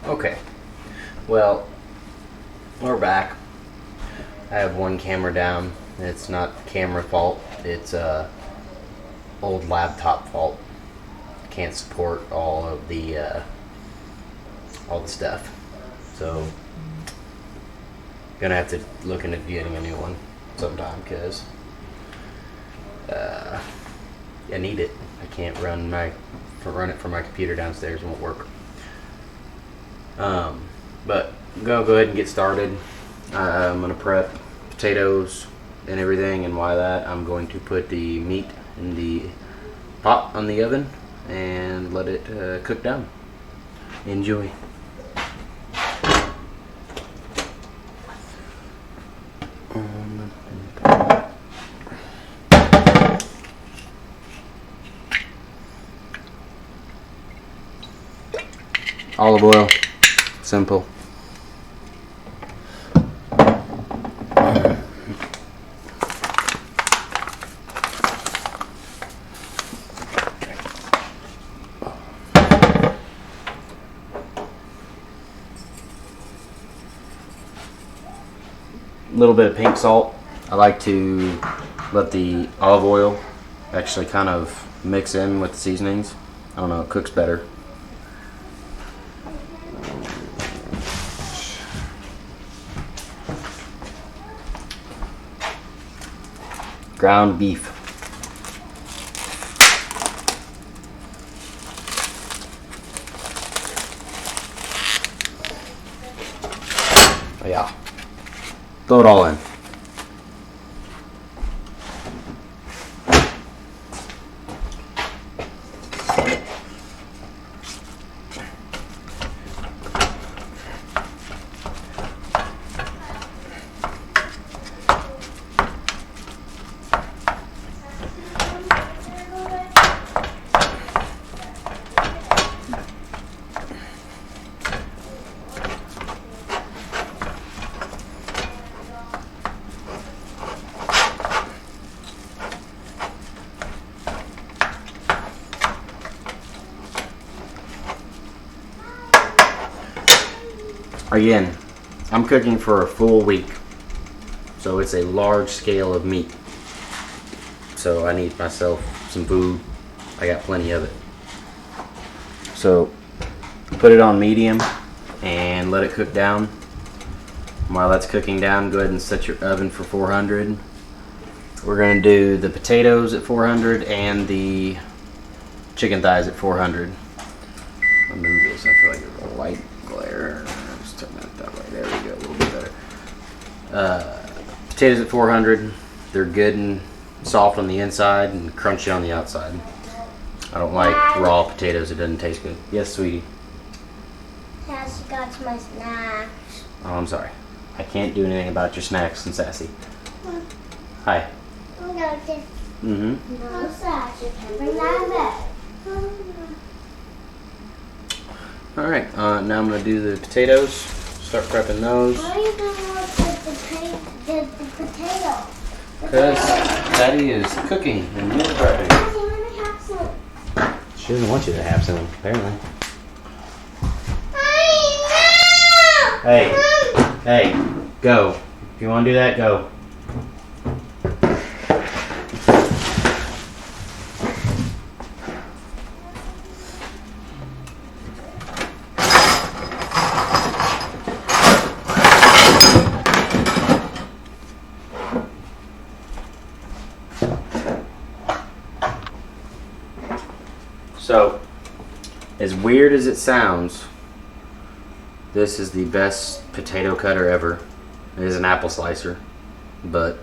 Okay, well, we're back. I have one camera down. It's not camera fault. It's old laptop fault. Can't support all the stuff. So gonna have to look into getting a new one sometime because I need it. I can't run it from my computer downstairs. It won't work. But I'm gonna go ahead and get started. I'm gonna prep potatoes and everything, and while that, I'm going to put the meat in the pot on the oven and let it cook down. Enjoy. Olive oil, simple. A little bit of pink salt. I like to let the olive oil actually kind of mix in with the seasonings. I don't know, it cooks better. Ground beef. Oh, yeah. Throw it all in. Again, I'm cooking for a full week, so it's a large scale of meat. So I need myself some food. I got plenty of it. So put it on medium and let it cook down. While that's cooking down, go ahead and set your oven for 400. We're going to do the potatoes at 400 and the chicken thighs at 400. I'll move this. I feel like there's a light glare. Turn that way. There we go. A little bit better. Potatoes at 400. They're good and soft on the inside and crunchy on the outside. I don't like raw potatoes. It doesn't taste good. Yes, sweetie. Sassy got my snacks. Oh, I'm sorry. I can't do anything about your snacks and Sassy. Hi. No, just no, Sassy can bring that back. Alright, now I'm going to do the potatoes. Start prepping those. Why are you going to the potato? Because Daddy is cooking and meal prepping. Sassy, let me have some. She doesn't want you to have some, apparently. Hey, go. If you want to do that, go. So, as weird as it sounds, this is the best potato cutter ever. It is an apple slicer, but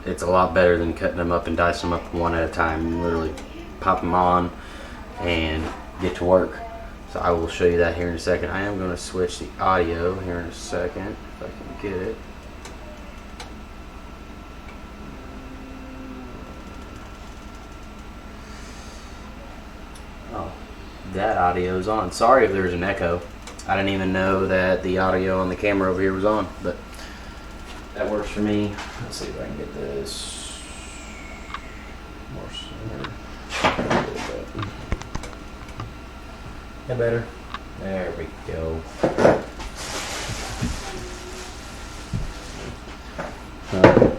it's a lot better than cutting them up and dicing them up one at a time. You literally pop them on and get to work. So I will show you that here in a second. I am going to switch the audio here in a second, if I can get it. Oh, that audio is on. Sorry if there's an echo. I didn't even know that the audio on the camera over here was on, but that works for me. Let's see if I can get this more center. A little bit. That better? There we go.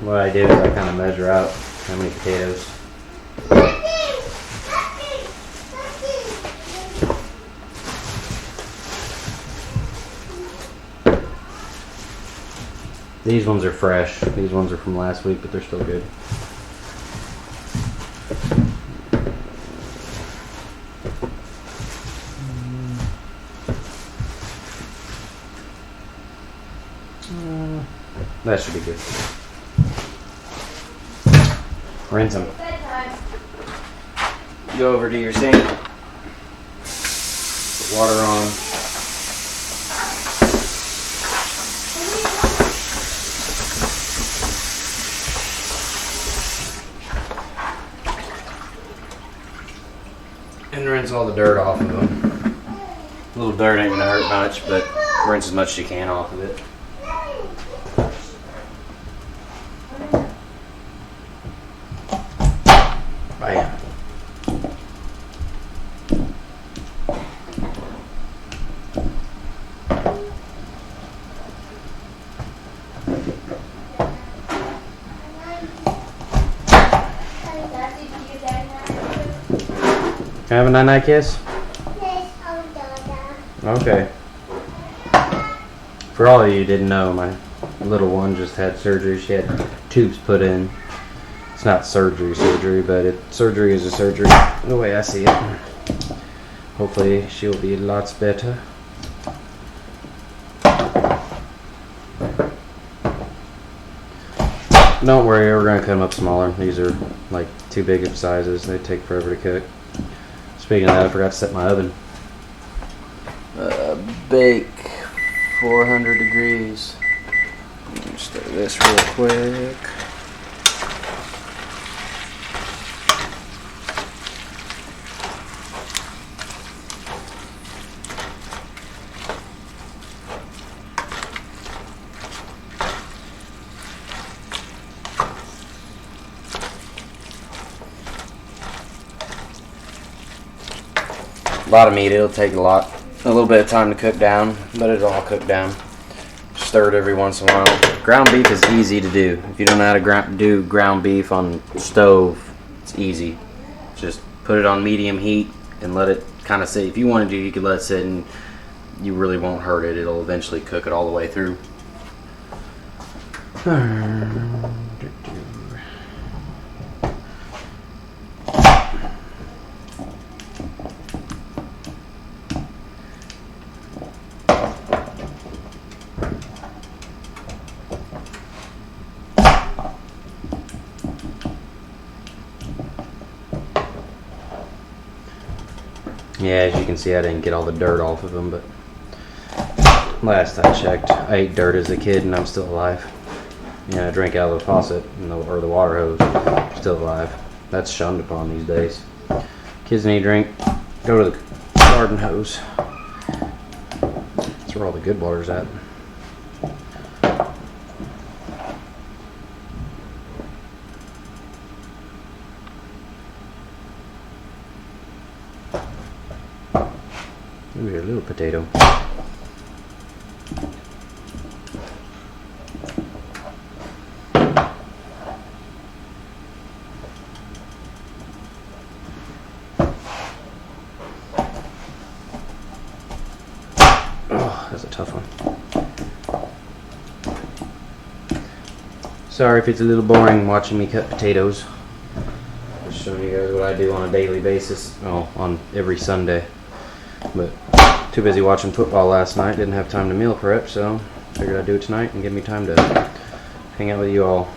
What I do is I kind of measure out how many potatoes. These ones are fresh. These ones are from last week, but they're still good. That should be good. Rinse them. Go over to your sink. Put water on. And rinse all the dirt off of them. A little dirt ain't gonna hurt much, but rinse as much as you can off of it. Bam. Can I have a night-night kiss? Okay. For all of you who didn't know, my little one just had surgery. She had tubes put in. It's not surgery, but surgery is a surgery, the way I see it. Hopefully she'll be lots better. Don't worry, we're going to cut them up smaller. These are like too big of sizes. They take forever to cook. Speaking of that, I forgot to set my oven. Bake 400 degrees. Let's do this real quick. A lot of meat, it'll take a little bit of time to cook down, but it'll all cook down. Stir it every once in a while. Ground beef is easy to do. If you don't know how to do ground beef on stove, it's easy. Just put it on medium heat and let it kind of sit. If you want to do, you could let it sit and you really won't hurt it. It'll eventually cook it all the way through. Yeah, as you can see, I didn't get all the dirt off of them, but last I checked, I ate dirt as a kid and I'm still alive. Yeah, I drank out of the faucet or the water hose, still alive. That's shunned upon these days. Kids need a drink, go to the garden hose. That's where all the good water's at. Ooh, a little potato. Oh, that's a tough one. Sorry if it's a little boring watching me cut potatoes. Just showing you guys what I do on a daily basis. Oh, on every Sunday. But too busy watching football last night, didn't have time to meal prep, so figured I'd do it tonight and give me time to hang out with you all.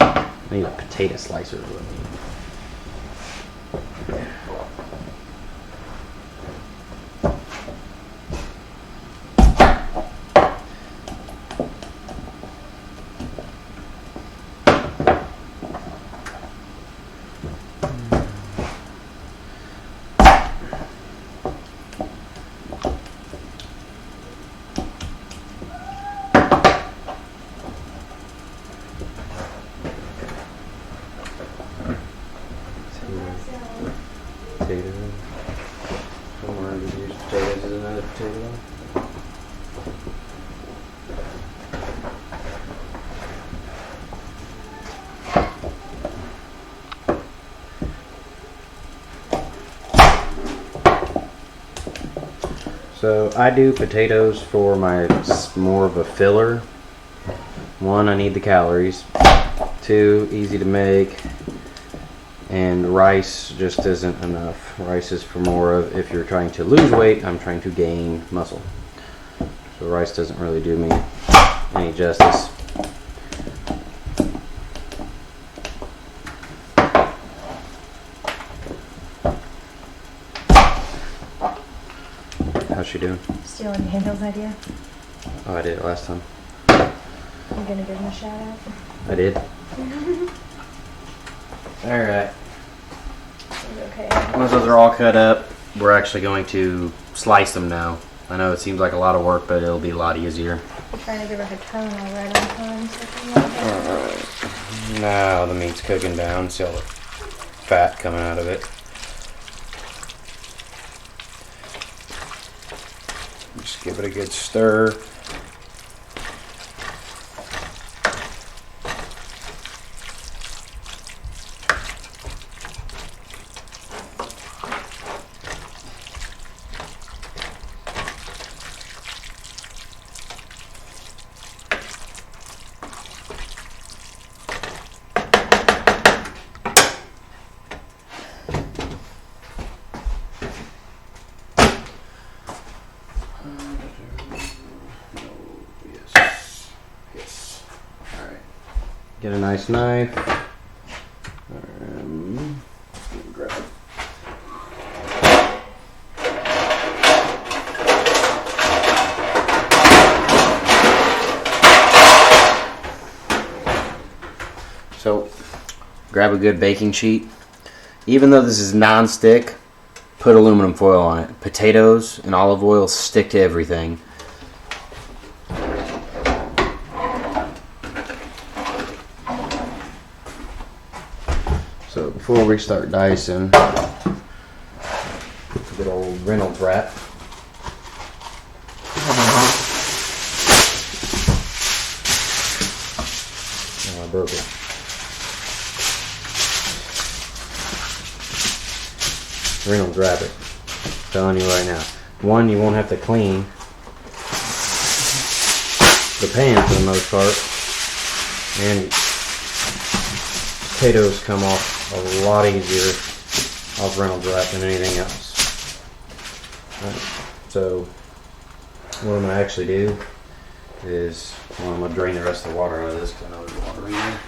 I need a potato slicer. So I do potatoes for my more of a filler. One, I need the calories. Two, easy to make. And rice just isn't enough. Rice is for more of if you're trying to lose weight, I'm trying to gain muscle. So rice doesn't really do me any justice. How's she doing? Stealing Daniel's idea. Oh, I did it last time. You're gonna give him a shout out? I did. Alright. Okay. Once those are all cut up, we're actually going to slice them now. I know it seems like a lot of work, but it'll be a lot easier. I'm trying to give her her tone all right on time. So Now the meat's cooking down. See all the fat coming out of it. Just give it a good stir. Get a nice knife. Grab. So, grab a good baking sheet. Even though this is non-stick, put aluminum foil on it. Potatoes and olive oil stick to everything. So before we start dicing, good old Reynolds wrap. Oh, I broke it. Reynolds wrap it. Telling you right now. One, you won't have to clean the pan for the most part, and potatoes come off a lot easier off Reynolds wrap than anything else. Right. So what I'm going to actually do is, well, I'm going to drain the rest of the water out of this because I know there's water in there.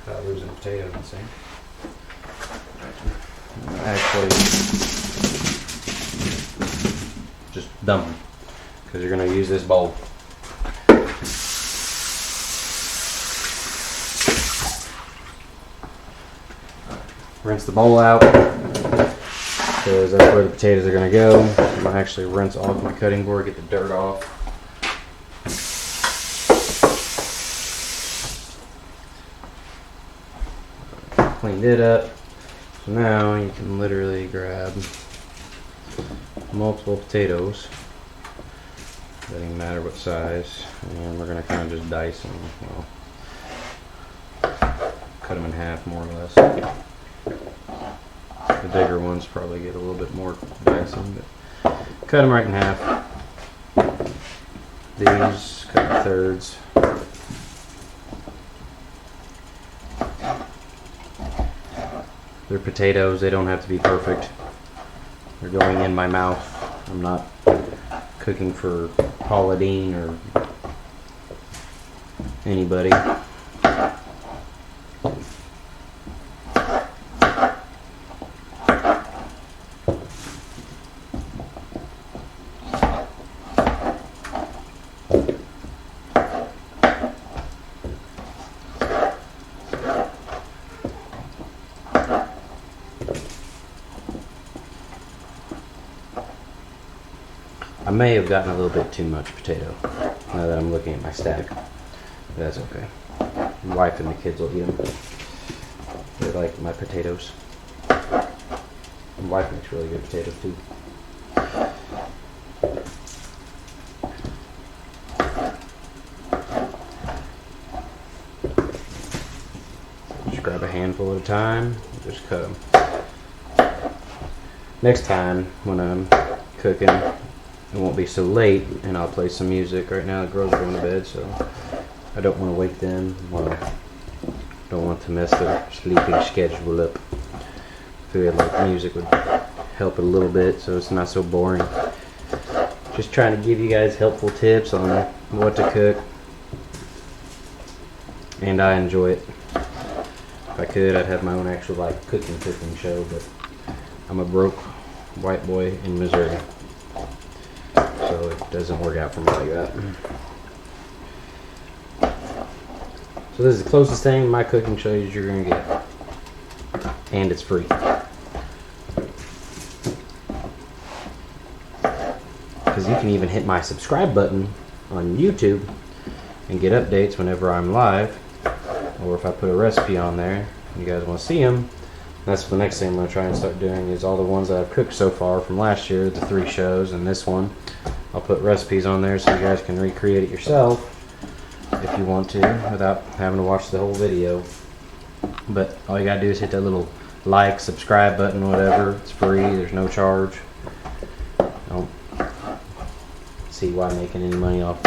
Without losing a potato in the sink. Actually, just dump them because you're going to use this bowl. Rinse the bowl out because that's where the potatoes are going to go. I'm going to actually rinse off my cutting board, get the dirt off. Cleaned it up. So now you can literally grab multiple potatoes. Doesn't matter what size. And we're going to kind of just dice them. Well, cut them in half more or less. The bigger ones probably get a little bit more dicing, but cut them right in half. These cut in thirds. They're potatoes, they don't have to be perfect. They're going in my mouth. I'm not cooking for Paula Deen or anybody. I may have gotten a little bit too much potato now that I'm looking at my stack. But that's okay. My wife and the kids will eat them. They like my potatoes. My wife makes really good potatoes too. Just grab a handful at a time, just cut them. Next time when I'm cooking, it won't be so late and I'll play some music. Right now the girls are going to bed, so I don't want to wake them. Well, don't want to mess their sleeping schedule up. I feel like music would help it a little bit so it's not so boring. Just trying to give you guys helpful tips on what to cook. And I enjoy it. If I could, I'd have my own actual like cooking show, but I'm a broke white boy in Missouri. So it doesn't work out for me like that. So this is the closest thing to my cooking shows you're going to get. And it's free. Because you can even hit my subscribe button on YouTube and get updates whenever I'm live. Or if I put a recipe on there, you guys want to see them. That's the next thing I'm going to try and start doing is all the ones that I've cooked so far from last year, the 3 shows and this one. I'll put recipes on there so you guys can recreate it yourself if you want to without having to watch the whole video. But all you got to do is hit that little like, subscribe button, whatever. It's free. There's no charge. Don't see why I'm making any money off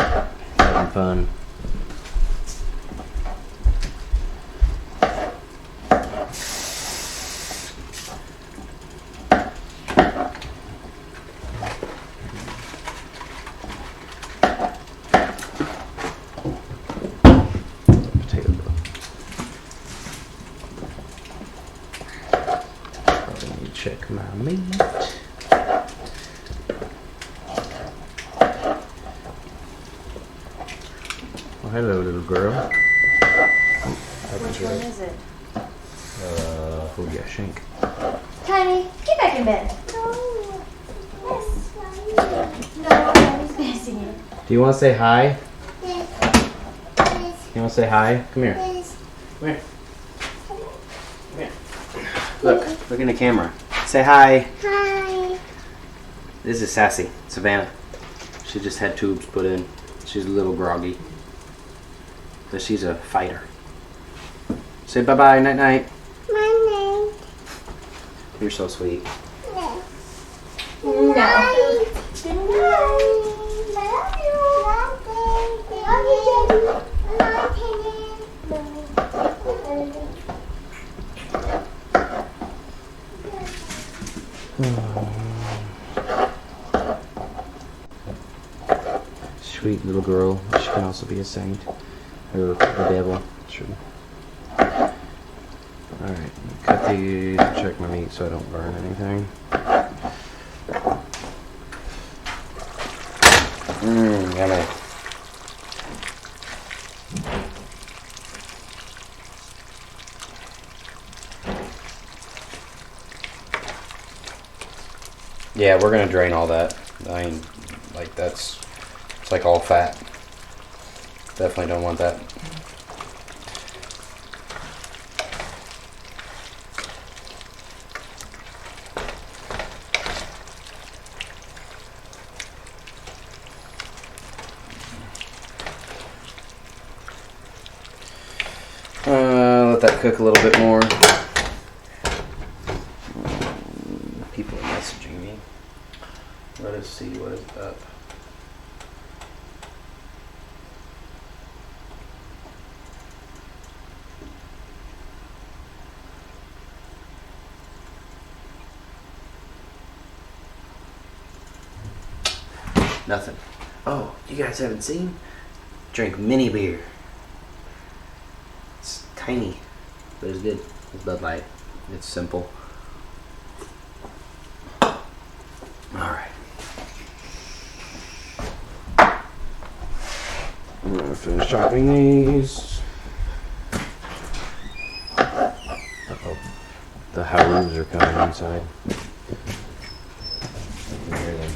having fun. Check my meat. Well, hello, little girl. Which one is it? Oh yeah, Shank. Tiny, get back in bed. No. Yes. No, I was missing it. Do you want to say hi? Yes. Yes. You want to say hi? Come here. Yes. Come here. Come here. Look in the camera. Say hi. Hi. This is Sassy, Savannah. She just had tubes put in. She's a little groggy. But she's a fighter. Say bye-bye, night-night. My name. You're so sweet. Yes. No. Good night. Good night. Love you. Love you, Daddy. Love you. Sweet little girl. She can also be a saint. Or the devil. Sure. Alright, cut these and check my meat so I don't burn anything. Yummy. Yeah, we're gonna drain all that. I mean, like it's like all fat. Definitely don't want that. Let that cook a little bit more. People are messaging me. Let us see what is up. Nothing. Oh, you guys haven't seen? Drink mini beer. It's tiny, but it's good. It's Bud Light. It's simple. Alright. I'm gonna finish chopping these. Uh-oh. The Haroos are coming inside. I can hear them.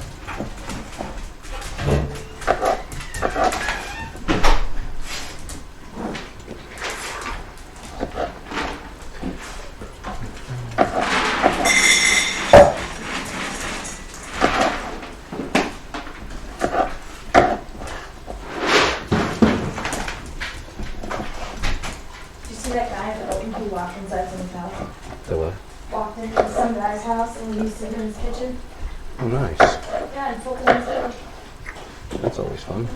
walked into some guy's house and we used it in his kitchen. Oh, nice. Yeah, and full clean. That's always fun.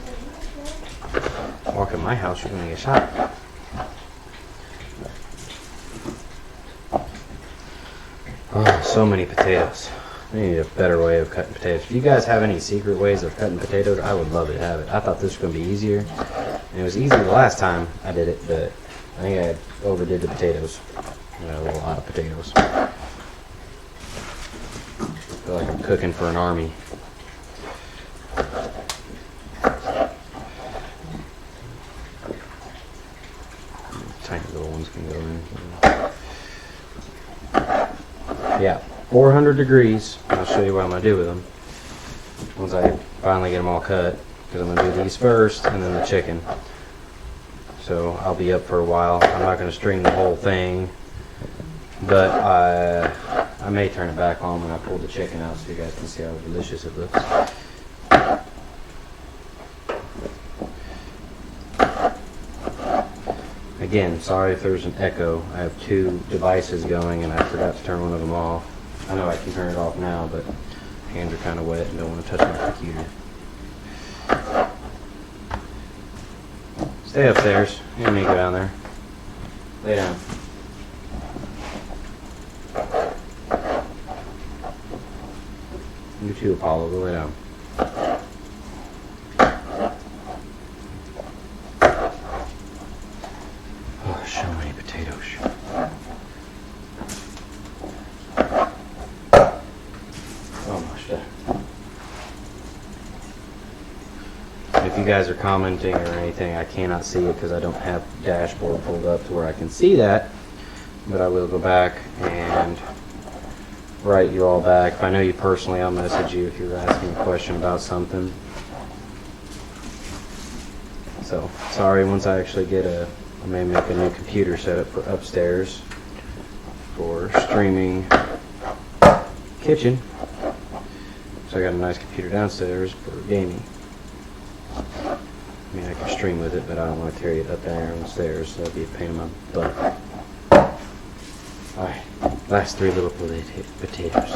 Walk in my house, you're gonna get shot. Oh, so many potatoes. I need a better way of cutting potatoes. If you guys have any secret ways of cutting potatoes, I would love to have it. I thought this was going to be easier. And it was easier the last time I did it, but I think I overdid the potatoes. I got a lot of potatoes. I feel like I'm cooking for an army. Tiny little ones can go in. Yeah, 400 degrees. I'll show you what I'm going to do with them once I finally get them all cut, because I'm going to do these first and then the chicken. So I'll be up for a while. I'm not going to stream the whole thing, but I may turn it back on when I pull the chicken out so you guys can see how delicious it looks. Again, sorry if there's an echo. I have two devices going and I forgot to turn one of them off. I know I can turn it off now, but hands are kind of wet and don't want to touch my computer. Stay upstairs. You don't need to go down there. Lay down. You too, Apollo. Go lay down. Oh, so many potatoes. Almost done. If you guys are commenting or anything, I cannot see it because I don't have the dashboard pulled up to where I can see that. But I will go back and write you all back. If I know you personally, I'll message you if you're asking a question about something. So, sorry, once I actually get I may make a new computer setup for upstairs for streaming kitchen. So I got a nice computer downstairs for gaming. I mean, I can stream with it, but I don't want to carry it up there on the stairs, so that'd be a pain in my butt. Alright, last three little potatoes.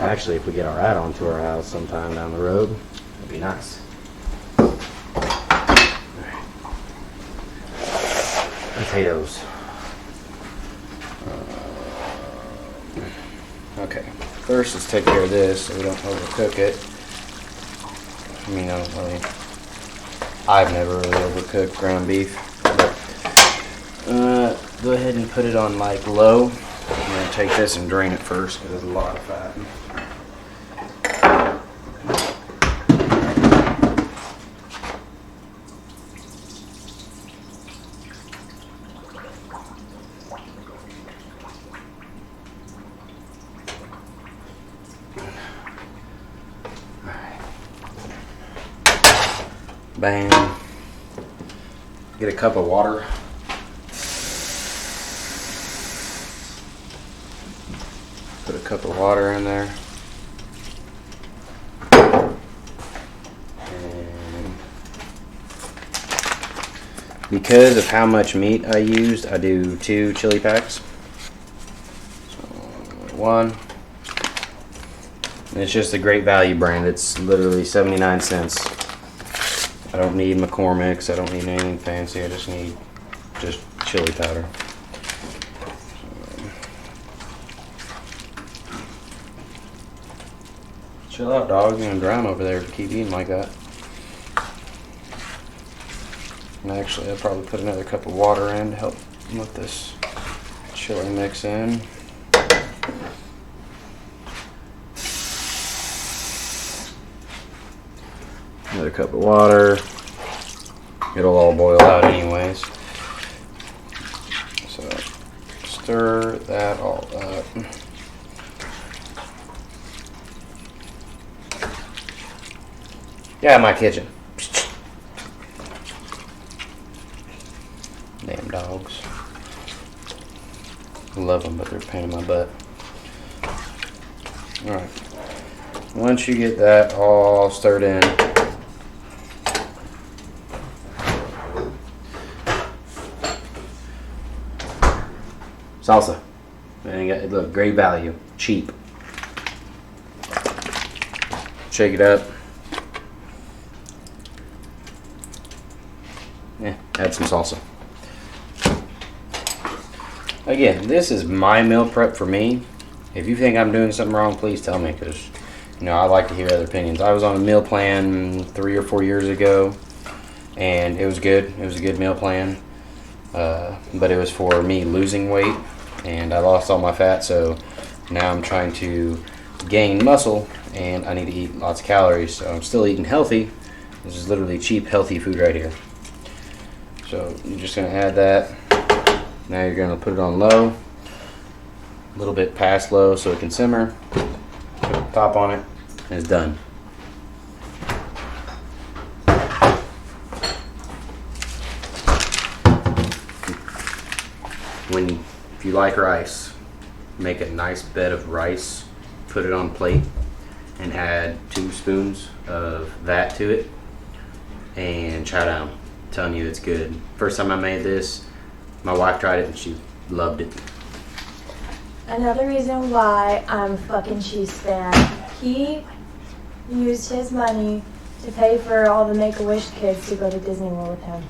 Actually, if we get our add-on to our house sometime down the road, it'd be nice. Potatoes. Okay, first let's take care of this so we don't overcook it. I mean, I've never really overcooked ground beef. But, go ahead and put it on like low. I'm going to take this and drain it first because there's a lot of fat. Bam. Get a cup of water. Put a cup of water in there. And because of how much meat I used, I do 2 chili packs. So, 1. And it's just a Great Value brand. It's literally 79 cents. I don't need McCormick's, I don't need anything fancy, I just need chili powder. Chill out, dog, you're gonna drown over there if you keep eating like that. And actually, I'll probably put another cup of water in to help let this chili mix in. Another cup of water. It'll all boil out anyways. So stir that all up. Yeah, my kitchen. Damn dogs. I love them, but they're a pain in my butt. Alright. Once you get that all stirred in, salsa. And it look great value, cheap. Shake it up. Yeah, add some salsa. Again, this is my meal prep for me. If you think I'm doing something wrong, please tell me, because I like to hear other opinions. I was on a meal plan 3 or 4 years ago, and it was good. It was a good meal plan, but it was for me losing weight, and I lost all my fat, so now I'm trying to gain muscle, and I need to eat lots of calories. So I'm still eating healthy. This is literally cheap, healthy food right here. So you're just going to add that. Now you're going to put it on low, a little bit past low so it can simmer. Put the top on it, and it's done. If you like rice, make a nice bed of rice, put it on a plate, and add 2 spoons of that to it, and chow down. I'm telling you, it's good. First time I made this, my wife tried it and she loved it. Another reason why I'm a fucking Chiefs fan. He used his money to pay for all the Make-A-Wish kids to go to Disney World with him.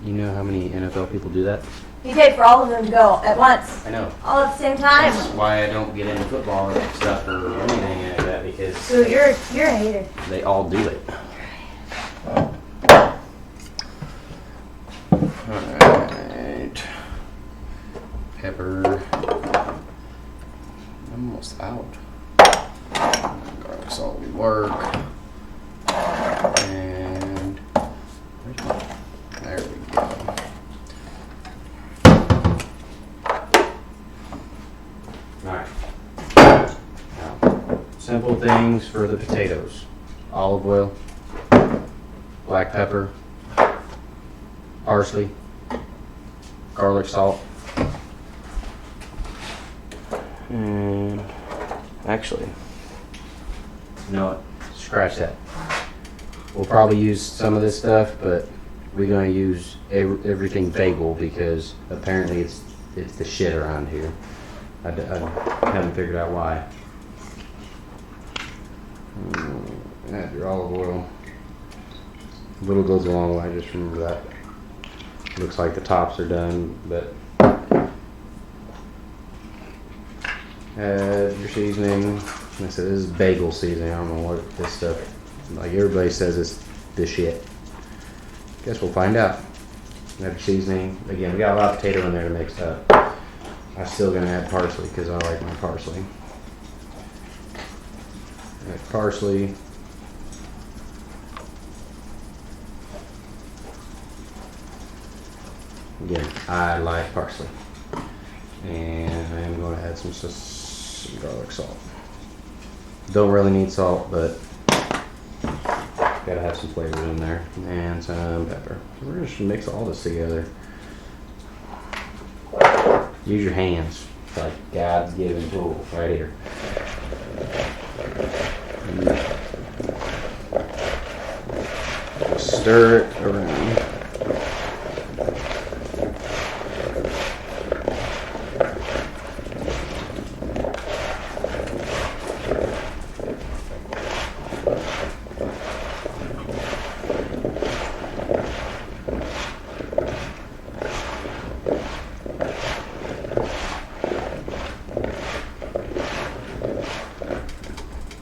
You know how many NFL people do that? He paid for all of them to go at once. I know. All at the same time. That's why I don't get into football or stuff or anything like that, because So you're a hater. they all do it. Alright. Pepper. I'm almost out. Garlic salt would work. And there we go. Alright. Now, simple things for the potatoes. Olive oil, black pepper, parsley, garlic salt, and actually, you know what? Scratch that. We'll probably use some of this stuff, but we're going to use everything bagel because apparently it's the shit around here. I haven't figured out why. Add your olive oil. A little goes a long way, just remember that. Looks like the tops are done, but add your seasoning. Like I said, this is bagel seasoning. I don't know what this stuff, like everybody says it's the shit. Guess we'll find out. Add your seasoning. Again, we got a lot of potato in there to mix up. I'm still going to add parsley because I like my parsley. Add parsley. Again, I like parsley. And I am going to add some garlic salt. Don't really need salt, but gotta have some flavor in there. And some pepper. So we're just going to mix all this together. Use your hands. It's like God's given tool right here. Stir it around.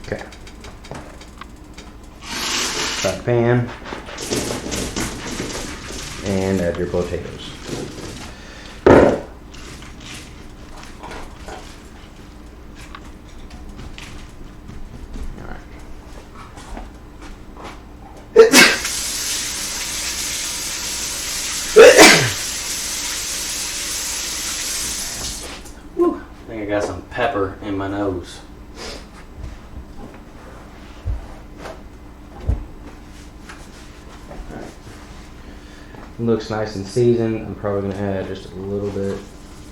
Okay. Fry pan. And add your potatoes. Alright. Whew. I think I got some pepper in my nose. Looks nice and seasoned. I'm probably going to add just a little bit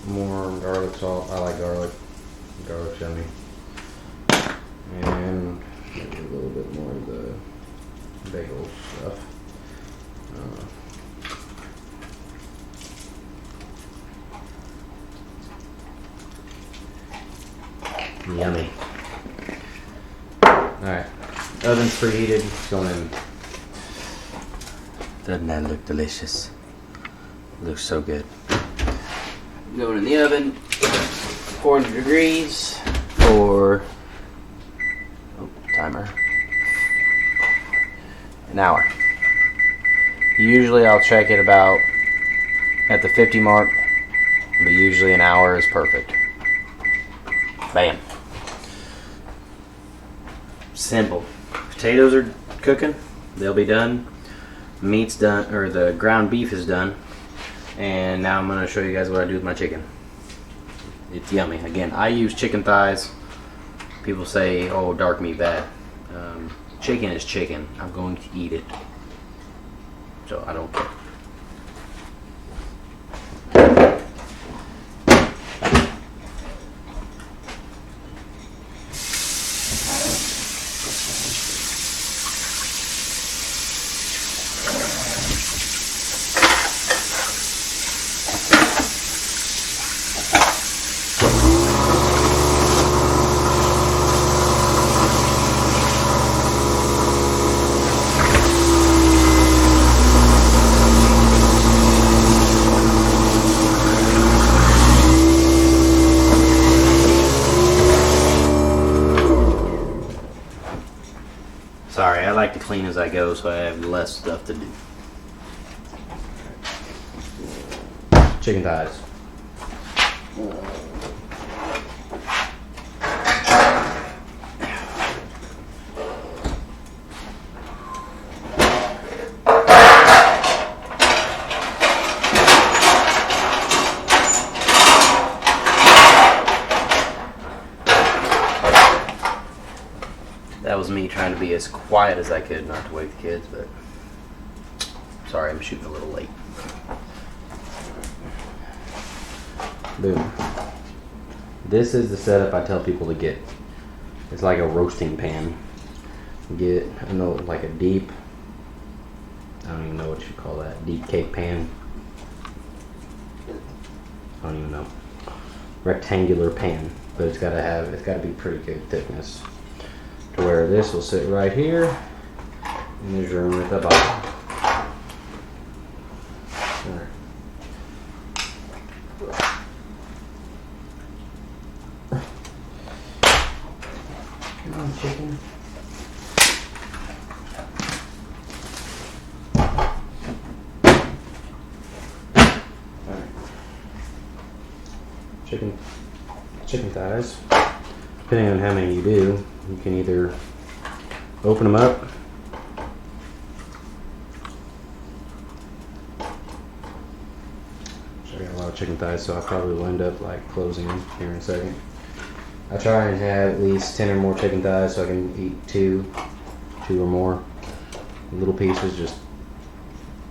more garlic salt. I like garlic. Garlic's yummy. And maybe a little bit more of the bagel stuff. Yummy. Alright. Oven's preheated. It's going in. Doesn't that look delicious? Looks so good. Going in the oven. 400 degrees for timer. An hour. Usually I'll check it about at the 50 mark, but usually an hour is perfect. Bam. Simple. Potatoes are cooking. They'll be done. Meat's done, or the ground beef is done. And now I'm going to show you guys what I do with my chicken. It's yummy. Again, I use chicken thighs. People say, oh, dark meat bad. Chicken is chicken. I'm going to eat it. So I don't care. Sorry, I like to clean as I go so I have less stuff to do. Chicken thighs. That was me trying to be as quiet as I could, not to wake the kids, but sorry, I'm shooting a little late. Boom. This is the setup I tell people to get. It's like a roasting pan. Get, I know, like a deep, I don't even know what you call that, deep cake pan. I don't even know. Rectangular pan, but it's got to be pretty good thickness. To where this will sit right here, and there's room at the bottom. Right. Come on, chicken. Right. Chicken thighs. Depending on how many you do, you can either open them up, I got a lot of chicken thighs, so I probably will end up like closing them here in a second. I try and have at least 10 or more chicken thighs so I can eat two or more. Little pieces, just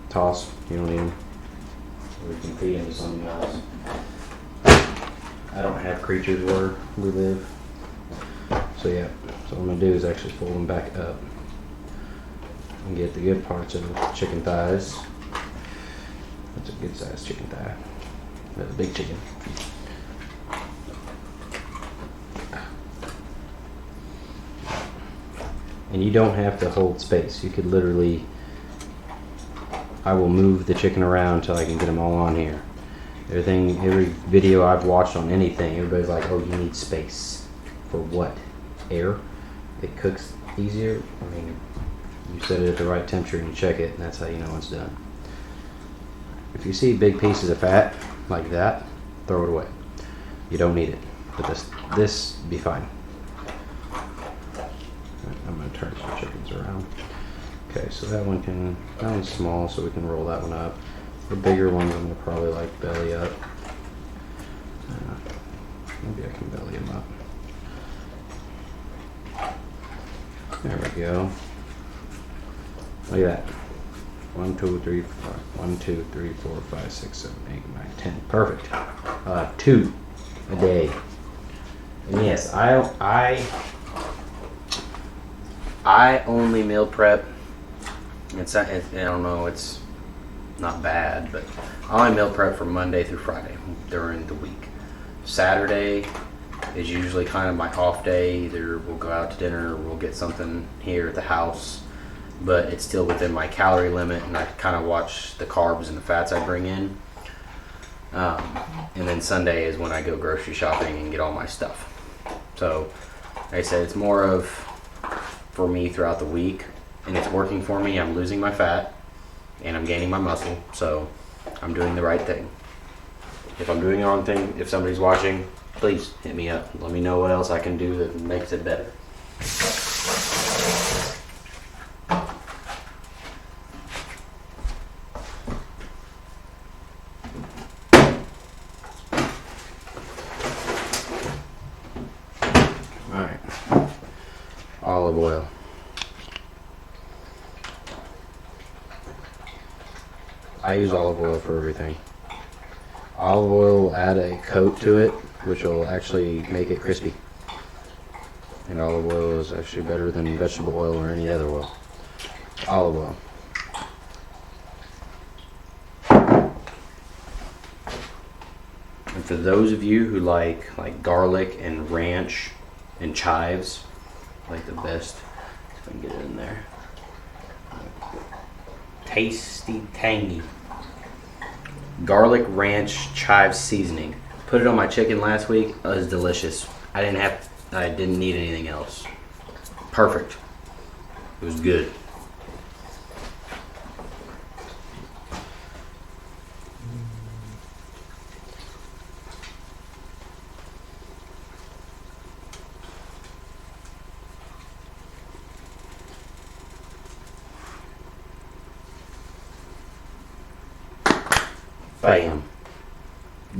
toss. You don't need them. Or you can feed them to something else. I don't have creatures where we live. So yeah, so what I'm going to do is actually fold them back up and get the good parts of the chicken thighs. That's a good sized chicken thigh. That's a big chicken. And you don't have to hold space. You could literally, I will move the chicken around until I can get them all on here. Every video I've watched on anything, everybody's like, oh, you need space. For what? Air? It cooks easier. I mean, you set it at the right temperature and you check it, and that's how you know it's done. If you see big pieces of fat like that, throw it away. You don't need it. But this be fine. I'm going to turn some chickens around. Okay, so that one's small, so we can roll that one up. The bigger ones I'm going to probably like belly up. Maybe I can belly them up. There we go. Look at that. 1, 2, 3, 4. 1, 2, 3, 4, 5, 6, 7, 8, 9, 10. Perfect. 2 a day. And yes, I only meal prep. I don't know, it's not bad, but I only meal prep from Monday through Friday during the week. Saturday, is usually kind of my off day. Either we'll go out to dinner or we'll get something here at the house, but it's still within my calorie limit, and I kind of watch the carbs and the fats I bring in. And then Sunday is when I go grocery shopping and get all my stuff. So, like I said, it's more of for me throughout the week, and it's working for me. I'm losing my fat, and I'm gaining my muscle, so I'm doing the right thing. If I'm doing the wrong thing, if somebody's watching, please hit me up. Let me know what else I can do that makes it better. Alright. Olive oil. I use olive oil for everything. Olive oil will add a coat to it, which will actually make it crispy. And olive oil is actually better than vegetable oil or any other oil. Olive oil. And for those of you who like garlic and ranch and chives, like the best, if I can get it in there. Tasty, tangy. Garlic ranch chive seasoning. Put it on my chicken last week. It was delicious. I didn't need anything else. Perfect. It was good. Bam.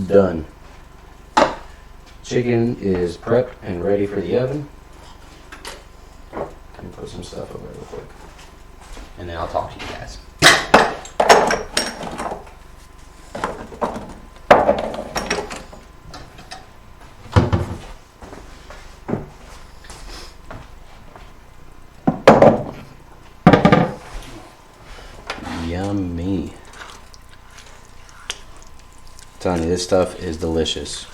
Done. Chicken is prepped and ready for the oven. Let me put some stuff over real quick. And then I'll talk to you guys. Yummy. I'm telling you, this stuff is delicious.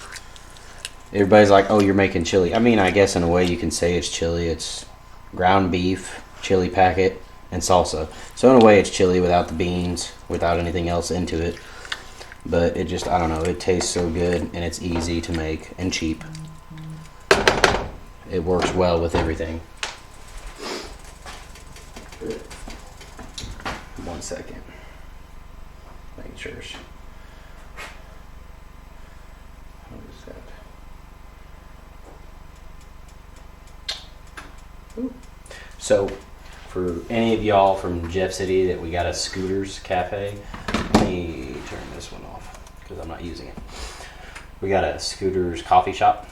Everybody's like, oh, you're making chili. I mean, I guess in a way you can say it's chili. It's ground beef, chili packet, and salsa. So in a way it's chili without the beans, without anything else into it. But it just, I don't know, it tastes so good, and it's easy to make and cheap. It works well with everything. 1 second. Making sure. What is that? Ooh. So, for any of y'all from Jeff City that we got a Scooters Cafe, let me turn this one off because I'm not using it. We got a Scooters coffee shop,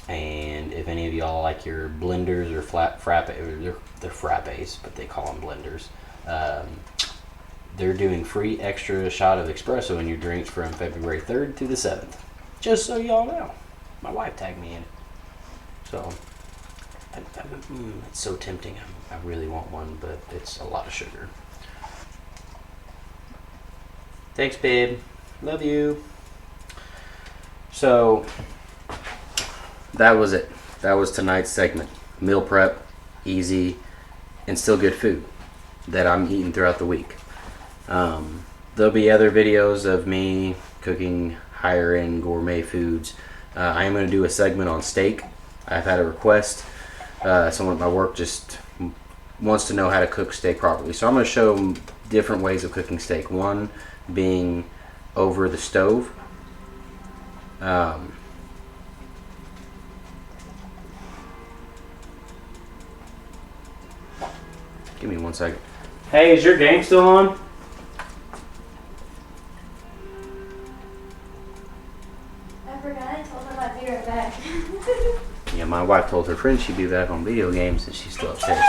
and if any of y'all like your blenders or frappe, they're frappes, but they call them blenders. They're doing free extra shot of espresso in your drinks from February 3rd to the 7th. Just so y'all know. My wife tagged me in it. So, it's so tempting. I really want one, but it's a lot of sugar. Thanks, babe. Love you. So, that was it. That was tonight's segment. Meal prep, easy, and still good food that I'm eating throughout the week. There'll be other videos of me cooking higher end gourmet foods. I am going to do a segment on steak. I've had a request. Someone at my work just wants to know how to cook steak properly. So I'm going to show them different ways of cooking steak. One being over the stove. Give me 1 second. Hey, is your game still on? I forgot. I told her I'd be right back. Yeah, my wife told her friend she'd be back on video games, and she's still upstairs.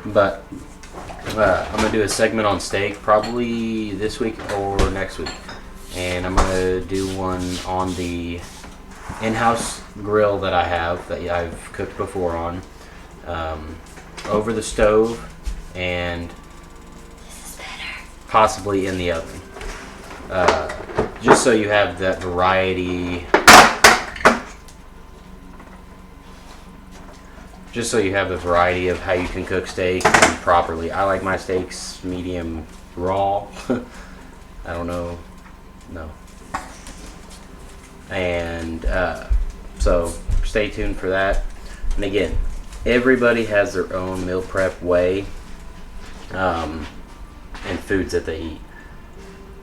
But I'm gonna do a segment on steak probably this week or next week, and I'm gonna do one on the in-house grill that I have that I've cooked before on, over the stove, and possibly in the oven. Just so you have that variety just so you have the variety of how you can cook steak properly. I like my steaks medium raw. I don't know. No. And so stay tuned for that. And again, everybody has their own meal prep way and foods that they eat.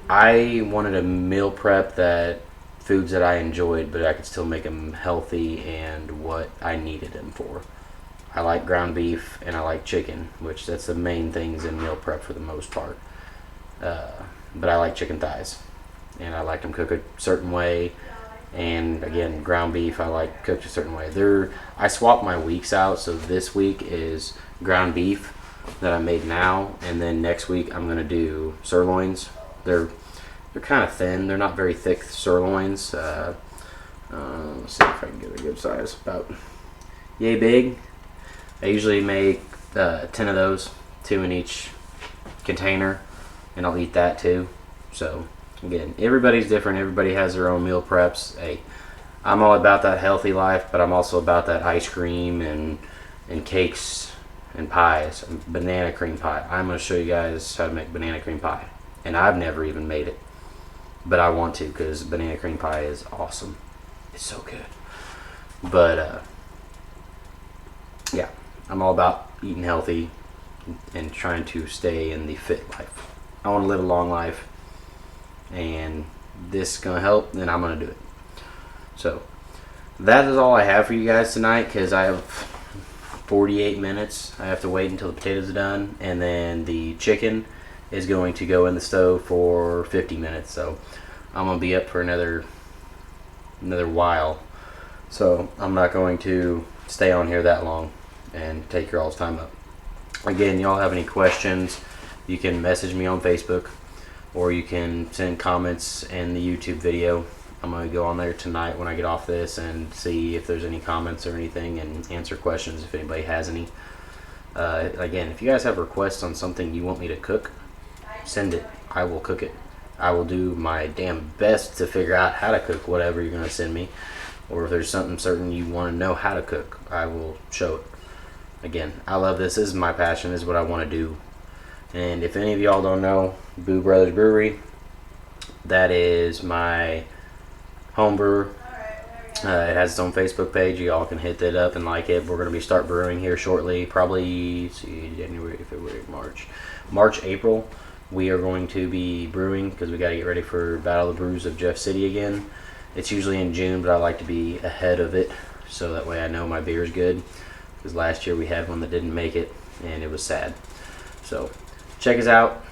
I wanted a meal prep that foods that I enjoyed, but I could still make them healthy and what I needed them for. I like ground beef and I like chicken, which that's the main things in meal prep for the most part. But I like chicken thighs, and I like them cooked a certain way. And again, ground beef I like cooked a certain way. I swap my weeks out, so this week is ground beef that I made now, and then next week I'm gonna do sirloins. They're kind of thin. They're not very thick sirloins. Let's see if I can get a good size. About yay big. I usually make 10 of those, 2 in each container, and I'll eat that too. So again, everybody's different. Everybody has their own meal preps. Hey, I'm all about that healthy life, but I'm also about that ice cream and cakes and pies. Banana cream pie. I'm going to show you guys how to make banana cream pie. And I've never even made it, but I want to because banana cream pie is awesome. It's so good. But yeah, I'm all about eating healthy and trying to stay in the fit life. I want to live a long life, and this is going to help, then I'm going to do it. So that is all I have for you guys tonight, because I have 48 minutes. I have to wait until the potatoes are done, and then the chicken is going to go in the stove for 50 minutes. So I'm going to be up for another while. So I'm not going to stay on here that long and take your all's time up. Again, y'all have any questions, you can message me on Facebook, or you can send comments in the YouTube video. I'm going to go on there tonight when I get off this and see if there's any comments or anything, and answer questions if anybody has any. Again, if you guys have requests on something you want me to cook, send it. I will cook it. I will do my damn best to figure out how to cook whatever you're going to send me. Or if there's something certain you want to know how to cook, I will show it. Again, I love this. This is my passion. This is what I want to do. And if any of y'all don't know Boo Brothers Brewery, that is my home brewer. It has its own Facebook page. You all can hit that up and like it. We're going to start brewing here shortly. Probably January, February, March, April. We are going to be brewing because we got to get ready for Battle of the Brews of Jeff City again. It's usually in June, but I like to be ahead of it so that way I know my beer is good. Because last year we had one that didn't make it, and it was sad. So check us out.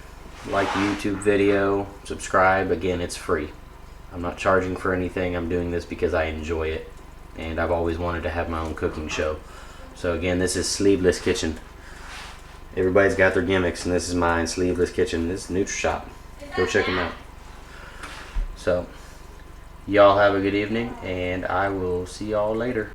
Like the YouTube video. Subscribe. Again, it's free. I'm not charging for anything. I'm doing this because I enjoy it. And I've always wanted to have my own cooking show. So again, this is Sleeveless Kitchen. Everybody's got their gimmicks, and this is mine, Sleeveless Kitchen. This is NutriShop. Go check them out. So y'all have a good evening, and I will see y'all later.